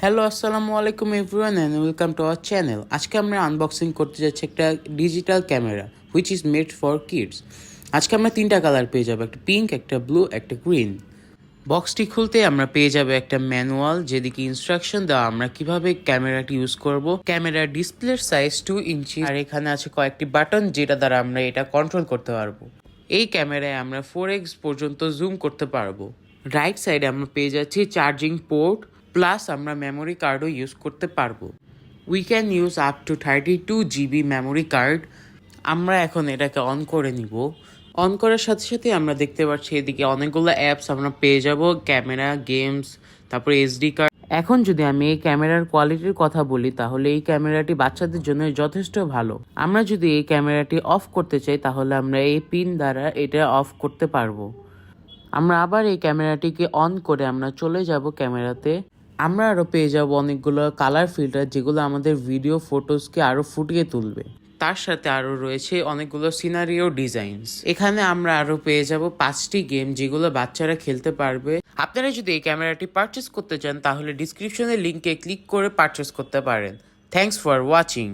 Hello আসসালামু আলাইকুম everyone and welcome to our channel. আজকে আমরা আনবক্সিং করতে যাচ্ছি একটা digital camera which is made for kids. আজকে আমরা তিনটা কালার পেয়ে যাবো, একটা পিঙ্ক, একটা ব্লু, একটা গ্রিন। বক্সটি খুলতে আমরা পেয়ে যাবো একটা ম্যানুয়াল, যেদিকে ইনস্ট্রাকশন দেওয়া আমরা কিভাবে ক্যামেরাটি ইউজ করব। ক্যামেরার ডিসপ্লের সাইজ 2 ইঞ্চি আর এখানে আছে কয়েকটি বাটন যেটা দ্বারা আমরা এটা কন্ট্রোল করতে পারবো। এই ক্যামেরায় আমরা 4x পর্যন্ত জুম করতে পারবো। রাইট সাইডে আমরা পেয়ে যাচ্ছি চার্জিং পোর্ট, প্লাস আমরা মেমোরি কার্ডও ইউজ করতে পারবো। We can use up to 32 GB memory card. আমরা এখন এটাকে অন করে নিব। অন করার সাথে সাথে আমরা দেখতে পাচ্ছি এদিকে অনেকগুলো অ্যাপস আমরা পেয়ে যাব, ক্যামেরা, গেমস, তারপরে এসডি কার্ড। এখন যদি আমি এই ক্যামেরার কোয়ালিটির কথা বলি তাহলে এই ক্যামেরাটি বাচ্চাদের জন্য যথেষ্ট ভালো। আমরা যদি এই ক্যামেরাটি অফ করতে চাই তাহলে আমরা এই পিন দ্বারা এটা অফ করতে পারবো। আমরা আবার এই ক্যামেরাটিকে অন করে আমরা চলে যাব ক্যামেরাতে। আমরা আরও পেয়ে যাব অনেকগুলো কালার ফিল্টার যেগুলো আমাদের ভিডিও ফটোসকে আরও ফুটিয়ে তুলবে। তার সাথে আরও রয়েছে অনেকগুলো সিনারিও ডিজাইনস। এখানে আমরা আরও পেয়ে যাব 5টি গেম যেগুলো বাচ্চারা খেলতে পারবে। আপনারা যদি এই ক্যামেরাটি পারচেস করতে চান তাহলে ডিসক্রিপশনের লিঙ্কে ক্লিক করে পারচেস করতে পারেন। Thanks for watching.